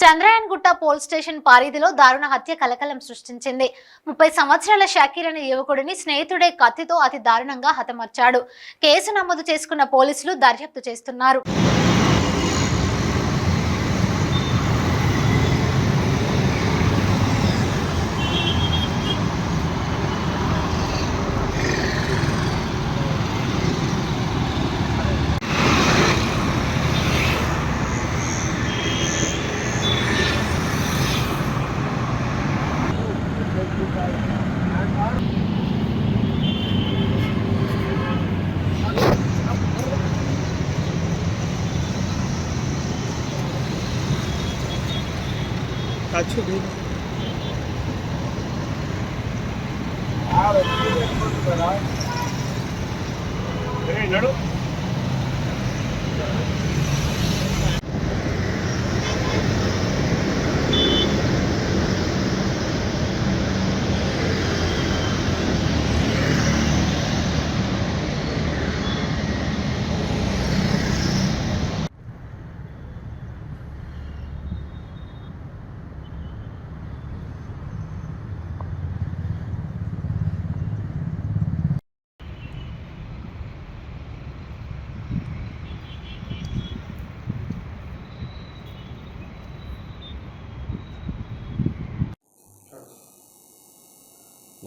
Chandrayangutta police station పరిధిలో దారుణ హత్య కలకలం సృష్టించింది. 30 సంవత్సరాల షకీర్ అనే యువకుడిని స్నేహితుడే కత్తితో అతి దారుణంగా హతమార్చాడు. కేసు నమోదు చేసుకున్న పోలీసులు దర్యాప్తు చేస్తున్నారు. Acho bem. Nadu.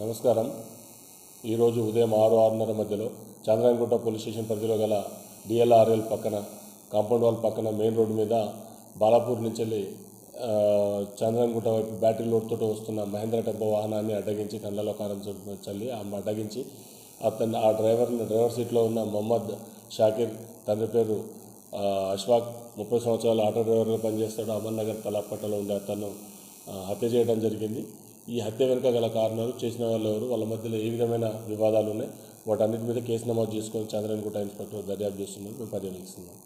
నమస్కారం. ఈరోజు ఉదయం 6-6:30 మధ్యలో చంద్రయాన్గుట్ట పోలీస్ స్టేషన్ పరిధిలో గల డిఎల్ఆర్ఎల్ పక్కన కాంపౌండ్ వాల్ పక్కన మెయిన్ రోడ్డు మీద బాలాపూర్ నుంచి వెళ్ళి చంద్రయాన్గుట్ట వైపు బ్యాటరీ లోడ్తో వస్తున్న మహేంద్ర టెంపో వాహనాన్ని అడ్డగించి కళ్ళలో కారం చల్లి అడ్డగించి ఆ డ్రైవర్ సీట్లో ఉన్న మొహమ్మద్ షాకిర్, తండ్రి పేరు అష్ఫాక్, 30 సంవత్సరాల ఆటో డ్రైవర్గా పనిచేస్తాడు. అమన్ నగర్ తలాపట్టలో ఉండే అతను హత్య చేయడం జరిగింది. ఈ హత్య వెనుక గల కారణాలు, చేసిన వాళ్ళు ఎవరు, వాళ్ళ మధ్యలో ఏ విధమైన వివాదాలు ఉన్నాయి, వాటన్నిటి మీద కేసు నమోదు చేసుకొని చంద్రయాన్గుట్ట ఇన్స్పెక్టర్ దర్యాప్తు చేస్తున్నారు. మేము పర్యవేక్షిస్తున్నాం.